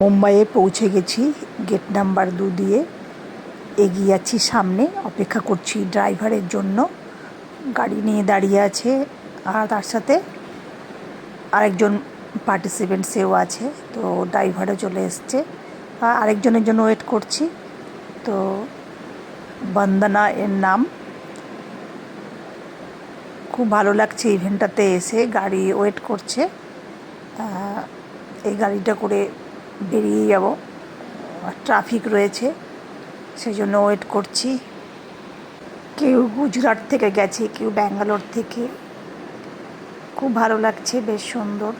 মুম্বাইয়ে পৌঁছে গেছি। গেট নাম্বার 2 দিয়ে এগিয়ে যাচ্ছি সামনে, অপেক্ষা করছি ড্রাইভারের জন্য। গাড়ি নিয়ে দাঁড়িয়ে আছে আর তার সাথে আরেকজন পার্টিসিপেন্ট সেও আছে। তো ড্রাইভারও চলে এসছে, আরেকজনের জন্য ওয়েট করছি। তো বন্দনা এর নাম। খুব ভালো লাগছে ইভেন্টটাতে এসে, গাড়ি ওয়েট করছে। এই গাড়িটা করে বেরিয়ে যাব, ট্রাফিক রয়েছে সেই জন্য ওয়েট করছি। কেউ গুজরাট থেকে গেছে, কেউ ব্যাঙ্গালোর থেকে। খুব ভালো লাগছে, বেশ সুন্দর।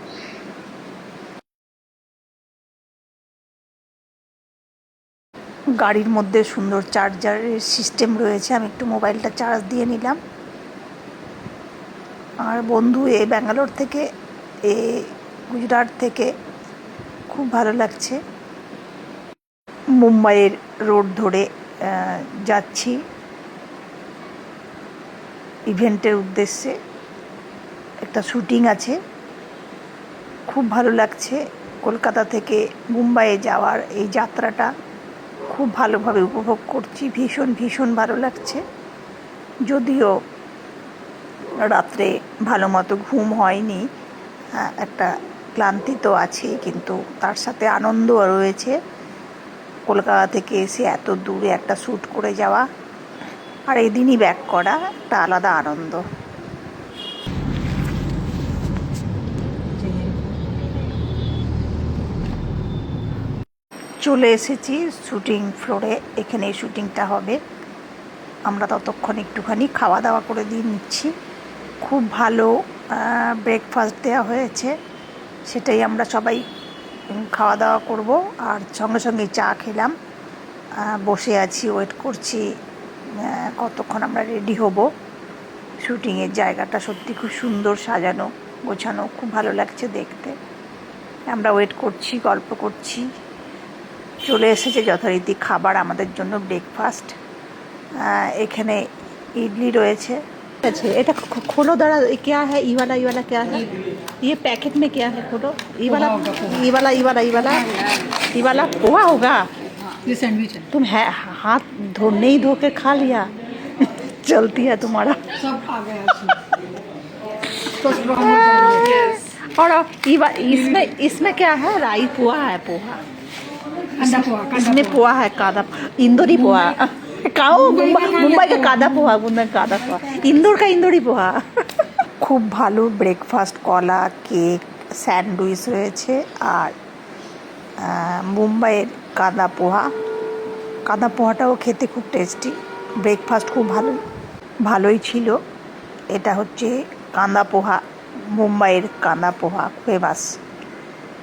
গাড়ির মধ্যে সুন্দর চার্জারের সিস্টেম রয়েছে, আমি একটু মোবাইলটা চার্জ দিয়ে নিলাম। আর বন্ধু এ ব্যাঙ্গালোর থেকে, এ গুজরাট থেকে। খুব ভালো লাগছে। মুম্বাইয়ের রোড ধরে যাচ্ছি ইভেন্টের উদ্দেশ্যে। একটা শ্যুটিং আছে। খুব ভালো লাগছে কলকাতা থেকে মুম্বাইয়ে যাওয়ার এই যাত্রাটা। খুব ভালোভাবে উপভোগ করছি, ভীষণ ভীষণ ভালো লাগছে। যদিও রাত্রে ভালো মতো ঘুম হয়নি, একটা ক্লান্তি তো আছেই, কিন্তু তার সাথে আনন্দও রয়েছে। কলকাতা থেকে এসে এত দূরে একটা শ্যুট করে যাওয়া আর এদিনই ব্যাক করা, একটা আলাদা আনন্দ। চলে এসেছি শ্যুটিং ফ্লোরে, এখানে শ্যুটিংটা হবে। আমরা ততক্ষণ একটুখানি খাওয়া দাওয়া করে দিয়ে নিচ্ছি। খুব ভালো ব্রেকফাস্ট দেওয়া হয়েছে, সেটাই আমরা সবাই খাওয়া দাওয়া করব। আর সঙ্গে সঙ্গে চা খেলাম। বসে আছি, ওয়েট করছি কতক্ষণ আমরা রেডি হব। শ্যুটিংয়ের জায়গাটা সত্যি খুব সুন্দর, সাজানো গোছানো, খুব ভালো লাগছে দেখতে। আমরা ওয়েট করছি, গল্প করছি। চলে এসেছে যথারীতি খাবার আমাদের জন্য, ব্রেকফাস্ট। এখানে ইডলি রয়েছে। अच्छा এটা खोलो दादा, क्या है ये वाला क्या है? ये पैकेट में क्या है? खोलो ये वाला पोहा होगा। ये सैंडविच है। तुम है हाथ धो नहीं धो के खा लिया। चलती है तुम्हारा। सब आ गया तो स्ट्रॉन्ग हो जाएंगे। और इसमें इसमें क्या है? राई पोहा है, पोहा। अंडा पोहा, इसमें पोहा है, कादा इंदौरी पोहा। खाओ मुंबई का कादा पोहा, कादा पोहा, इंदौर का इंदौरी पोहा। খুব ভালো ব্রেকফাস্ট, কলা, কেক, স্যান্ডউইচ রয়েছে। আর মুম্বাইয়ের কাদা পোহা, কাদা পোহাটাও খেতে খুব টেস্টি। ব্রেকফাস্ট খুব ভালোই ছিল। এটা হচ্ছে কাঁদা পোহা, মুম্বাইয়ের কাঁদা পোহা ফেমাস।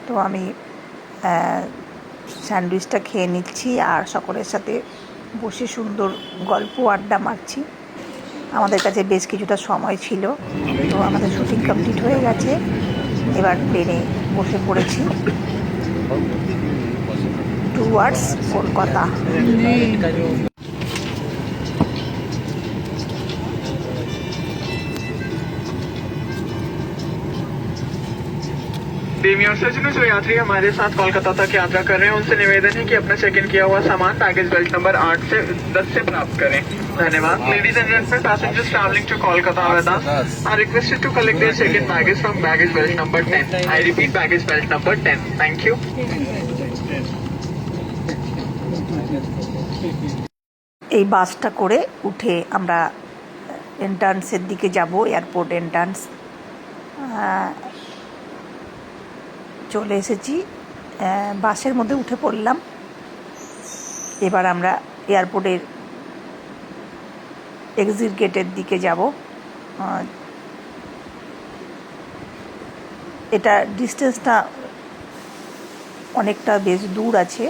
তো আমি স্যান্ডউইচটা খেয়ে নিচ্ছি আর সকলের সাথে বসে সুন্দর গল্প আড্ডা মারছি। আমাদের কাছে বেশ কিছুটা সময় ছিল, তো আমাদের শ্যুটিং কমপ্লিট হয়ে গেছে। এবার প্লেনে বসে পড়েছি টুয়ার্ডস কলকাতা। प्रीमियर से जो यात्री हमारे साथ कोलकाता तक यात्रा कर रहे हैं, उनसे निवेदन है कि अपना चेक इन किया हुआ सामान बैगेज बेल्ट नंबर 8 से 10 से प्राप्त करें। धन्यवाद। Ladies and gentleman, passengers travelling to Kolkata with us are requested to collect their check-in baggage from baggage belt number 10. I repeat, baggage belt number 10. Thank you. এই বাসটা করে উঠে আমরা এন্ট্রান্সের দিকে যাব, এয়ারপোর্ট এন্ট্রান্স। চলে এসেছি, বাসের মধ্যে উঠে পড়লাম। এবার আমরা এয়ারপোর্টের এক্সিট গেটের দিকে যাব। এটা ডিস্টেন্সটা অনেকটা বেশ দূর আছে,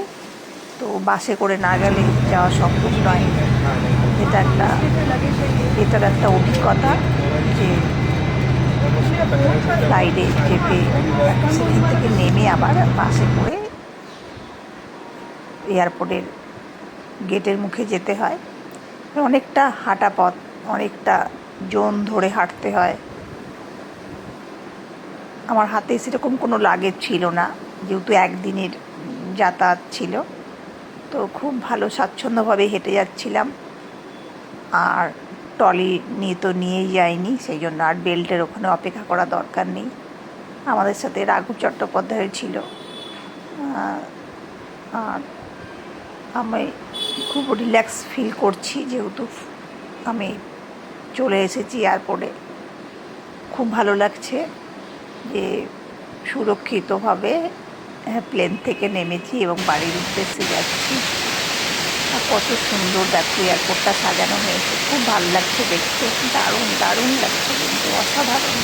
তো বাসে করে না গেলে যাওয়া সম্ভব নয়। এটার একটা অভিজ্ঞতা যে ফ্লাইটে চেপে সেখান থেকে নেমে আবার বাসে করে এয়ারপোর্টের গেটের মুখে যেতে হয়। অনেকটা হাঁটা পথ, অনেকটা জোন ধরে হাঁটতে হয়। আমার হাতে সেরকম কোনো লাগেজ ছিল না, যেহেতু একদিনের যাতায়াত ছিল, তো খুব ভালো স্বাচ্ছন্দ্যভাবে হেঁটে যাচ্ছিলাম। আর ট্রলি নিয়ে তো নিয়েই যায়নি, সেই জন্য আর বেল্টের ওখানে অপেক্ষা করা দরকার নেই। আমাদের সাথে রাঘব চট্টোপাধ্যায় ছিল। আর আমি খুব রিল্যাক্স ফিল করছি, যেহেতু আমি চলে এসেছি এয়ারপোর্টে। খুব ভালো লাগছে যে সুরক্ষিতভাবে প্লেন থেকে নেমেছি এবং বাড়ির উদ্দেশ্যে যাচ্ছি। আর কত সুন্দর দেখো এয়ারপোর্টটা সাজানো হয়েছে, খুব ভালো লাগছে দেখতে, দারুণ দারুণ লাগছে, কিন্তু অসাধারণ।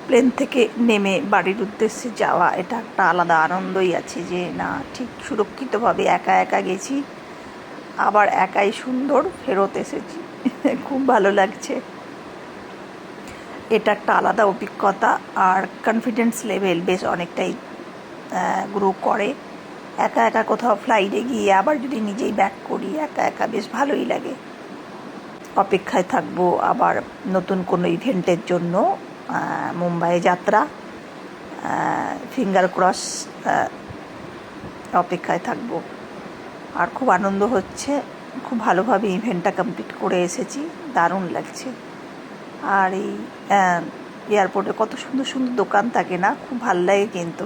প্লেন থেকে নেমে বাড়ির উদ্দেশ্যে যাওয়া, এটা একটা আলাদা আনন্দই আছে, যে না ঠিক সুরক্ষিতভাবে একা একা গেছি, আবার একাই সুন্দর ফেরত এসেছি। খুব ভালো লাগছে, এটা একটা আলাদা অভিজ্ঞতা। আর কনফিডেন্স লেভেল বেশ অনেকটাই গ্রো করে। একা একা কোথাও ফ্লাইটে গিয়ে আবার যদি নিজেই ব্যাক করি, একা একা বেশ ভালোই লাগে। অপেক্ষায় থাকবো আবার নতুন কোনো ইভেন্টের জন্য। মুম্বাই যাত্রা, ফিঙ্গার ক্রস, অপেক্ষায় থাকবো। আর খুব আনন্দ হচ্ছে, খুব ভালোভাবে ইভেন্টটা কমপ্লিট করে এসেছি, দারুণ লাগছে। আর এই এয়ারপোর্টে কত সুন্দর সুন্দর দোকান থাকে না, খুব ভালো লাগে, কিন্তু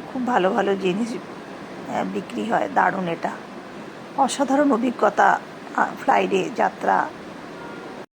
খুব ভালো ভালো জিনিস বিক্রি হয়, দারুণ। এটা অসাধারণ অভিজ্ঞতা ফ্লাইটে যাত্রা।